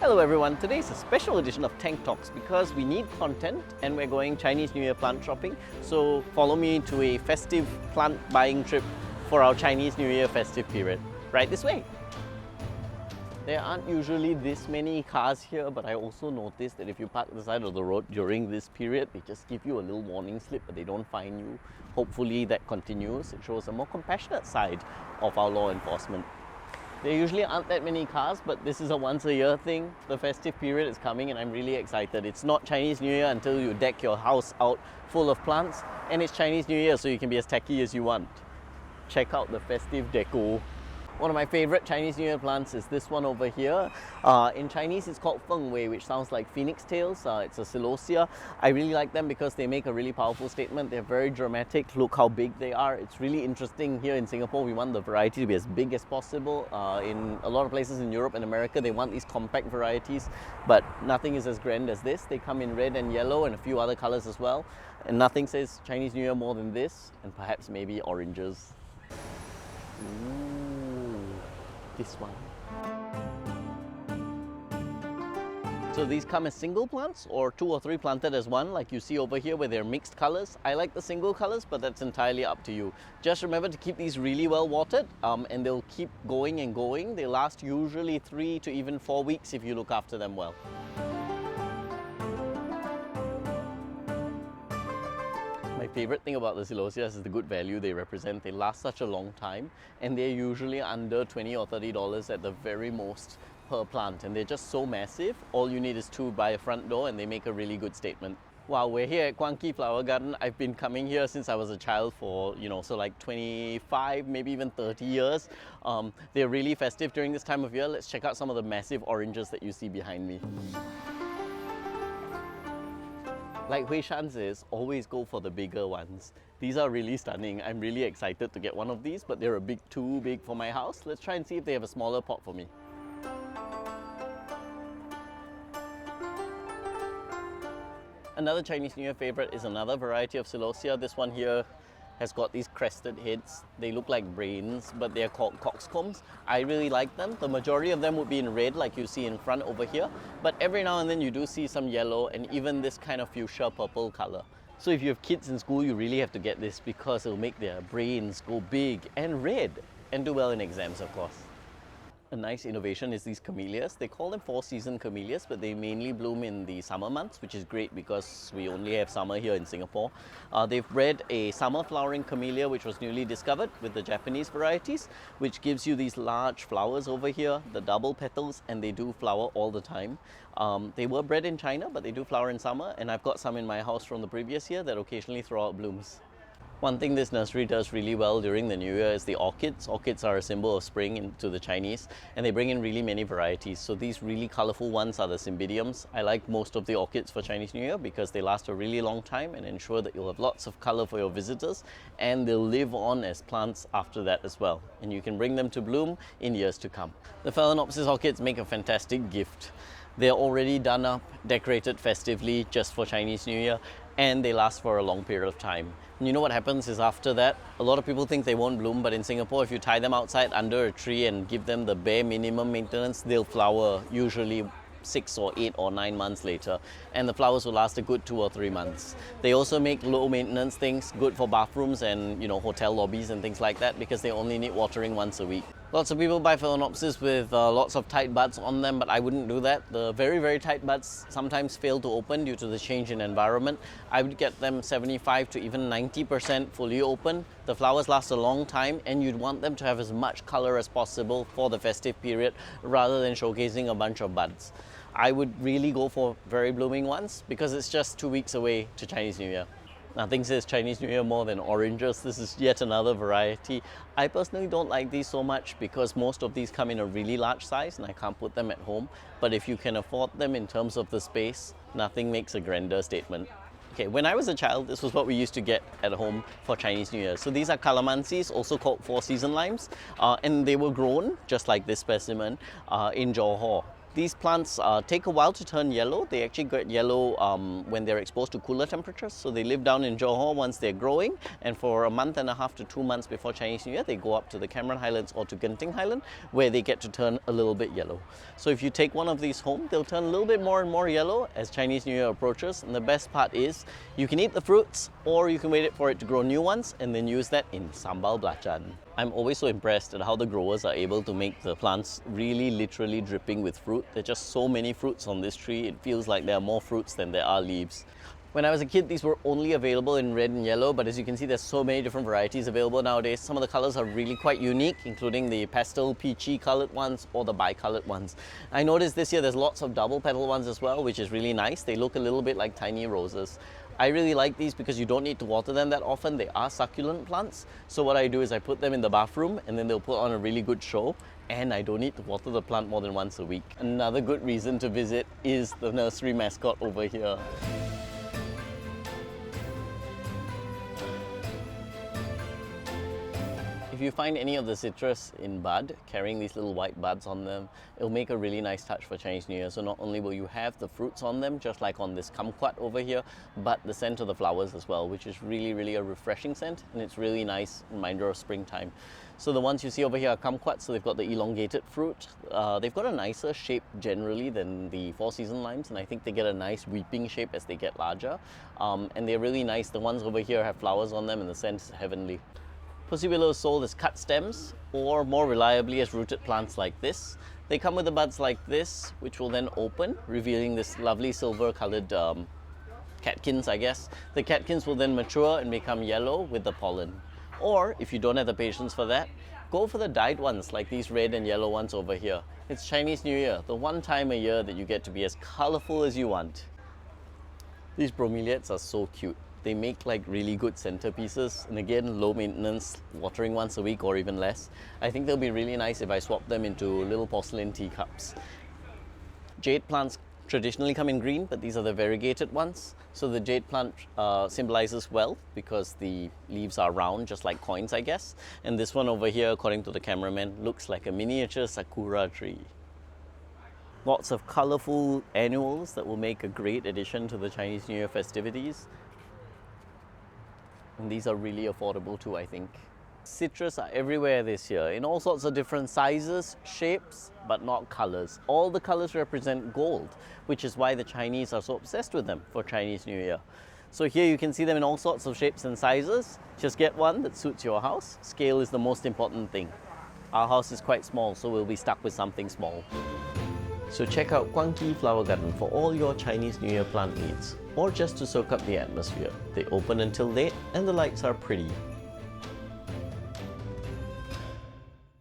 Hello everyone, today's a special edition of Tank Talks because we need content and we're going Chinese New Year plant shopping. So follow me to a festive plant buying trip for our Chinese New Year festive period. Right this way. There aren't usually this many cars here, but I also noticed that if you park at the side of the road during this period, they just give you a little warning slip, but they don't fine you. Hopefully that continues. It shows a more compassionate side of our law enforcement. There usually aren't that many cars, but this is a once a year thing. The festive period is coming and I'm really excited. It's not Chinese New Year until you deck your house out full of plants, and it's Chinese New Year so you can be as tacky as you want. Check out the festive deco. One of my favorite Chinese New Year plants is this one over here. In Chinese it's called Feng Wei, which sounds like phoenix tails. It's a Celosia. I really like them because they make a really powerful statement. They're very dramatic. Look how big they are. It's really interesting. Here in Singapore we want the variety to be as big as possible. In a lot of places in Europe and America they want these compact varieties, but nothing is as grand as this. They come in red and yellow and a few other colors as well, and nothing says Chinese New Year more than this, and perhaps maybe oranges. This one. So these come as single plants or 2 or 3 planted as one, like you see over here where they're mixed colors. I like the single colors, but that's entirely up to you. Just remember to keep these really well watered and they'll keep going and going. They last usually 3 to even 4 weeks if you look after them well. My favorite thing about the Celosias is the good value they represent. They last such a long time and they're usually under $20 or $30 at the very most per plant, and they're just so massive. All you need is 2 by a front door and they make a really good statement. Wow, we're here at Kuang Ki Flower Garden. I've been coming here since I was a child for, so like 25, maybe even 30 years. They're really festive during this time of year. Let's check out some of the massive oranges that you see behind me. Like Hui Shan says, always go for the bigger ones. These are really stunning. I'm really excited to get one of these, but they're a bit too big for my house. Let's try and see if they have a smaller pot for me. Another Chinese New Year favorite is another variety of Celosia. This one here has got these crested heads. They look like brains, but they're called coxcombs. I really like them. The majority of them would be in red like you see in front over here, but every now and then you do see some yellow and even this kind of fuchsia purple color. So if you have kids in school, you really have to get this because it'll make their brains go big and red and do well in exams, of course. A nice innovation is these camellias. They call them 4-season camellias, but they mainly bloom in the summer months, which is great because we only have summer here in Singapore. They've bred a summer flowering camellia, which was newly discovered with the Japanese varieties, which gives you these large flowers over here, the double petals, and they do flower all the time. They were bred in China, but they do flower in summer, and I've got some in my house from the previous year that occasionally throw out blooms. One thing this nursery does really well during the New Year is the orchids. Orchids are a symbol of spring to the Chinese, and they bring in really many varieties. So these really colorful ones are the cymbidiums. I like most of the orchids for Chinese New Year because they last a really long time and ensure that you'll have lots of color for your visitors, and they'll live on as plants after that as well. And you can bring them to bloom in years to come. The Phalaenopsis orchids make a fantastic gift. They're already done up, decorated festively just for Chinese New Year, and they last for a long period of time. And you know what happens is after that, a lot of people think they won't bloom, but in Singapore, if you tie them outside under a tree and give them the bare minimum maintenance, they'll flower usually 6 or 8 or 9 months later, and the flowers will last a good 2 or 3 months. They also make low maintenance things, good for bathrooms and hotel lobbies and things like that, because they only need watering once a week. Lots of people buy Phalaenopsis with lots of tight buds on them, but I wouldn't do that. The very, very tight buds sometimes fail to open due to the change in environment. I would get them 75 to even 90% fully open. The flowers last a long time, and you'd want them to have as much color as possible for the festive period rather than showcasing a bunch of buds. I would really go for very blooming ones because it's just 2 weeks away to Chinese New Year. Nothing says Chinese New Year more than oranges. This is yet another variety. I personally don't like these so much because most of these come in a really large size and I can't put them at home. But if you can afford them in terms of the space, nothing makes a grander statement. Okay, when I was a child, this was what we used to get at home for Chinese New Year. So these are calamansis, also called 4-season limes, and they were grown, just like this specimen, in Johor. These plants take a while to turn yellow. They actually get yellow when they're exposed to cooler temperatures. So they live down in Johor once they're growing, and for a month and a half to 2 months before Chinese New Year, they go up to the Cameron Highlands or to Genting Highland, where they get to turn a little bit yellow. So if you take one of these home, they'll turn a little bit more and more yellow as Chinese New Year approaches. And the best part is you can eat the fruits, or you can wait for it to grow new ones and then use that in sambal belacan. I'm always so impressed at how the growers are able to make the plants really literally dripping with fruit. There are just so many fruits on this tree, it feels like there are more fruits than there are leaves. When I was a kid, these were only available in red and yellow, but as you can see, there's so many different varieties available nowadays. Some of the colors are really quite unique, including the pastel peachy colored ones or the bi-colored ones. I noticed this year there's lots of double petal ones as well, which is really nice. They look a little bit like tiny roses. I really like these because you don't need to water them that often. They are succulent plants. So what I do is I put them in the bathroom and then they'll put on a really good show, and I don't need to water the plant more than once a week. Another good reason to visit is the nursery mascot over here. If you find any of the citrus in bud, carrying these little white buds on them, it'll make a really nice touch for Chinese New Year. So not only will you have the fruits on them, just like on this kumquat over here, but the scent of the flowers as well, which is really a refreshing scent, and it's really nice reminder of springtime. So the ones you see over here are kumquats, so they've got the elongated fruit. They've got a nicer shape generally than the Four Season limes, and I think they get a nice weeping shape as they get larger. And they're really nice. The ones over here have flowers on them and the scent is heavenly. Pussy willow is sold as cut stems, or more reliably as rooted plants like this. They come with the buds like this, which will then open, revealing this lovely silver colored catkins, I guess. The catkins will then mature and become yellow with the pollen. Or, if you don't have the patience for that, go for the dyed ones like these red and yellow ones over here. It's Chinese New Year, the one time a year that you get to be as colorful as you want. These bromeliads are so cute. They make like really good centerpieces, and again, low maintenance, watering once a week or even less. I think they'll be really nice if I swap them into little porcelain teacups. Jade plants traditionally come in green, but these are the variegated ones. So the jade plant symbolizes wealth because the leaves are round, just like coins, I guess. And this one over here, according to the cameraman, looks like a miniature sakura tree. Lots of colorful annuals that will make a great addition to the Chinese New Year festivities. And these are really affordable too, I think. Citrus are everywhere this year, in all sorts of different sizes, shapes, but not colors. All the colors represent gold, which is why the Chinese are so obsessed with them for Chinese New Year. So here you can see them in all sorts of shapes and sizes. Just get one that suits your house. Scale is the most important thing. Our house is quite small, so we'll be stuck with something small. So check out Guangqi Flower Garden for all your Chinese New Year plant needs, or just to soak up the atmosphere. They open until late and the lights are pretty.